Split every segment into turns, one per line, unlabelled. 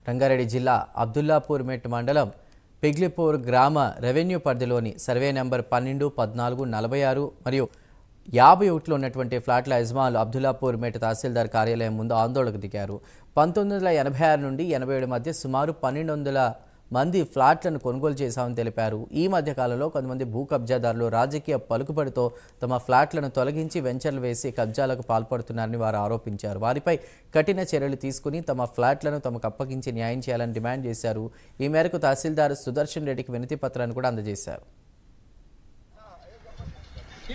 రంగారెడ్డి జిల్లా అబ్దుల్లాపూర్ మెట్ మండలం పిగ్లిపూర్ గ్రామ రెవెన్యూ పరిధిలోని సర్వే నెంబర్ 12, 14, 46 మరియు 51లో ఉన్నటువంటి ఫ్లాట్ల యజమానులు అబ్దుల్లాపూర్ మెట్ తహసీల్దార్ కార్యాలయం ముందు ఆందోళనకు దిగారు. 1986 నుండి 87 మధ్య సుమారు 1200 మంది ఫ్లాట్లను కొనుగోలు చేశామని తెలిపారు. ఈ మధ్య కాలంలో కొంతమంది భూ కబ్జాదారులు రాజకీయ పలుకుబడితో తమ ఫ్లాట్లను తొలగించి వెంచర్లు వేసి కబ్జాలకు పాల్పడుతున్నారని వారు ఆరోపించారు. వారిపై కఠిన చర్యలు తీసుకుని తమ ఫ్లాట్లను తమకు అప్పగించి న్యాయం చేయాలని డిమాండ్ చేశారు. ఈ మేరకు తహసీల్దార్ సుదర్శన్ రెడ్డికి వినతి పత్రాన్ని కూడా అందజేశారు.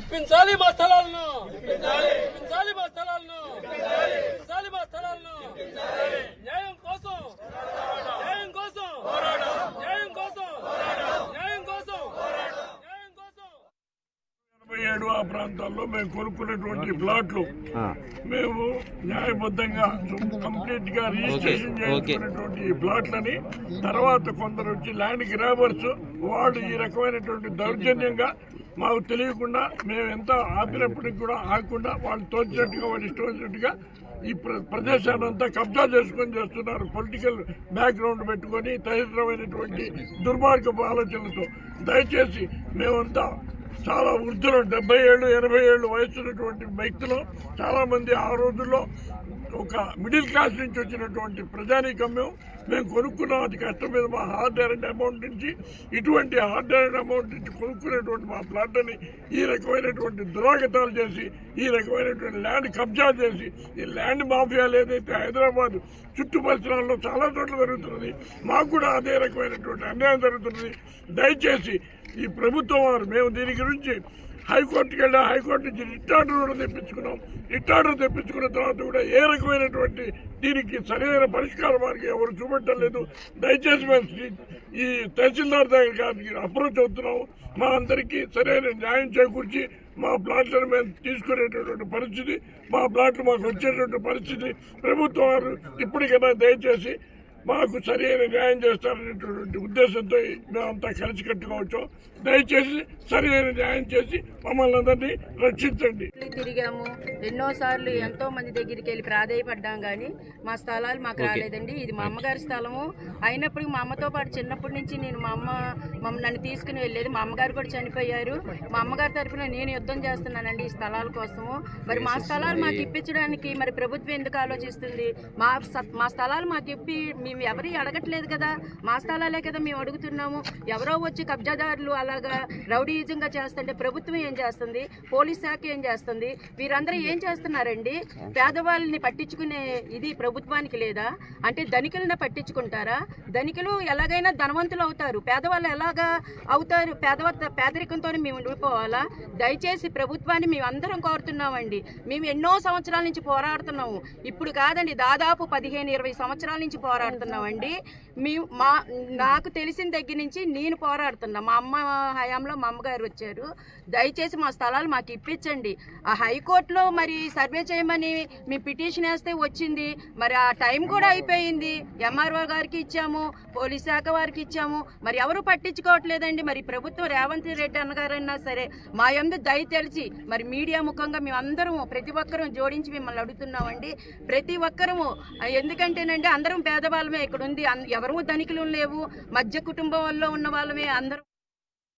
ఇప్పించాలి మా స్థలాలను, ఇప్పించాలి మా స్థలాలను, ఇప్పించాలి మా స్థలాలను. న్యాయం కోసం, న్యాయం కోసం, న్యాయం కోసం, న్యాయం కోసం, న్యాయం కోసం.
87 ఆ ప్రాంతాల్లో మేము కొనుక్కున్నటువంటి ప్లాట్లు మేము న్యాయబద్ధంగా కంప్లీట్ గా రిజిస్ట్రేషన్ చేసుకున్నటువంటి ప్లాట్లని తర్వాత కొందరు వచ్చి ల్యాండ్ గ్రాబర్స్ వాళ్ళు ఈ రకమైనటువంటి దౌర్జన్యంగా మాకు తెలియకుండా మేము ఎంత ఆపినప్పటికి కూడా ఆగకుండా వాళ్ళు తోచినట్టుగా వాళ్ళు ఇష్టం వచ్చినట్టుగా ఈ ప్రదేశాన్ని అంతా కబ్జా చేసుకొని చేస్తున్నారు. పొలిటికల్ బ్యాక్గ్రౌండ్ పెట్టుకొని తదితరమైనటువంటి దుర్మార్గపు ఆలోచనలతో దయచేసి మేమంతా చాలా వృద్ధులు 70 ఏళ్ళు 80 ఏళ్ళు వయసున్నటువంటి వ్యక్తులు చాలా మంది ఆ రోజుల్లో ఒక మిడిల్ క్లాస్ నుంచి వచ్చినటువంటి ప్రజానీకం మేము కొనుక్కున్నాం. అది కష్టం మీద మా హార్డ్ ఎర్న్డ్ అమౌంట్ నుంచి ఇటువంటి హార్డ్ ఎర్న్డ్ అమౌంట్ నుంచి కొనుక్కునేటువంటి మా ప్లాట్ని ఈ రకమైనటువంటి దురాగతాలు చేసి ఈ రకమైనటువంటి ల్యాండ్ కబ్జా చేసి ఈ ల్యాండ్ మాఫియాలు ఏదైతే హైదరాబాద్ చుట్టూ పరిసరాల్లో చాలా చోట్ల జరుగుతున్నది, మాకు కూడా అదే రకమైనటువంటి అన్యాయం జరుగుతున్నది. దయచేసి ఈ ప్రభుత్వం వారు మేము దీని గురించి హైకోర్టుకి వెళ్ళా, హైకోర్టు నుంచి రిట్ ఆర్డర్ కూడా తెప్పించుకున్నాం. రిట్ ఆర్డర్ తెప్పించుకున్న తర్వాత కూడా ఏ రకమైనటువంటి దీనికి సరైన పరిష్కారం వారికి ఎవరు చూపెట్టలేదు. దయచేసి మేము ఈ తహసీల్దార్ దగ్గర గారికి అప్రోచ్ అవుతున్నాము. మా అందరికీ సరైన న్యాయం చేకూర్చి మా ప్లాట్లను మేము తీసుకునేటటువంటి పరిస్థితి, మా ప్లాట్లు మాకు వచ్చేటువంటి పరిస్థితి ప్రభుత్వం వారు ఇప్పటికైనా దయచేసి మాకు సరైన న్యాయం చేస్తారనేటువంటి ఉద్దేశంతో మేమంతా కలిసి కట్టుకోవచ్చు. దయచేసి సరైన న్యాయం చేసి మమ్మల్ని అందరినీ రక్షించండి.
తిరిగాము ఎన్నోసార్లు, ఎంతో మంది దగ్గరికి వెళ్ళి ప్రాధేయపడ్డాం, కానీ మా స్థలాలు మాకు రాలేదండి. ఇది మా అమ్మగారి స్థలము అయినప్పటికీ మా అమ్మతో పాటు చిన్నప్పటి నుంచి నేను నన్ను తీసుకుని వెళ్ళేది. మా అమ్మగారు కూడా చనిపోయారు. మా అమ్మగారి తరఫున నేను యుద్ధం చేస్తున్నానండి ఈ స్థలాల కోసము. మరి మా స్థలాలు మాకు ఇప్పించడానికి మరి ప్రభుత్వం ఎందుకు ఆలోచిస్తుంది? మా స్థలాలు మాకు ఇప్పి మేము ఎవరి అడగట్లేదు కదా, మా స్థలాలే కదా మేము అడుగుతున్నాము. ఎవరో వచ్చి కబ్జాదారులు అలాగా రౌడీజంగా చేస్తుంటే ప్రభుత్వం ఏం చేస్తుంది? పోలీస్ శాఖ ఏం చేస్తుంది? వీరందరూ ఏం చేస్తున్నారండి? పేదవాళ్ళని పట్టించుకునే ఇది ప్రభుత్వానికి లేదా? అంటే ధనికులను పట్టించుకుంటారా? ధనికులు ఎలాగైనా ధనవంతులు అవుతారు, పేదవాళ్ళు ఎలాగా అవుతారు? పేదరికంతో మేము ఉండిపోవాలా? దయచేసి ప్రభుత్వాన్ని మేము అందరం కోరుతున్నామండి. మేము ఎన్నో సంవత్సరాల నుంచి పోరాడుతున్నాము. ఇప్పుడు కాదండి, దాదాపు 15-20 సంవత్సరాల నుంచి పోరాడుతున్నామండి. నాకు తెలిసిన దగ్గర నుంచి నేను పోరాడుతున్నా. మా అమ్మ హయాంలో మా అమ్మగారు వచ్చారు. దయచేసి మా స్థలాలు మాకు ఇప్పించండి. ఆ హైకోర్టులో మరి సర్వే చేయమని మేము పిటిషన్ వేస్తే వచ్చింది, మరి ఆ టైం కూడా అయిపోయింది. ఎంఆర్ఓ గారికి ఇచ్చాము, పోలీస్ శాఖ వారికి ఇచ్చాము, మరి ఎవరు పట్టించుకోవట్లేదండి. మరి ప్రభుత్వం రేవంత్ రెడ్డి అన్నగారైనా సరే మా యందు దయ తెలిసి మరి మీడియా ముఖంగా మేము అందరం ప్రతి ఒక్కరూ జోడించి మిమ్మల్ని అడుగుతున్నామండి. ప్రతి ఒక్కరము, ఎందుకంటేనండి అందరం పేదవాళ్ళమే ఇక్కడ ఉంది, ఎవరూ ధనికులు లేవు, మధ్య కుటుంబంలో ఉన్న వాళ్ళమే అందరం.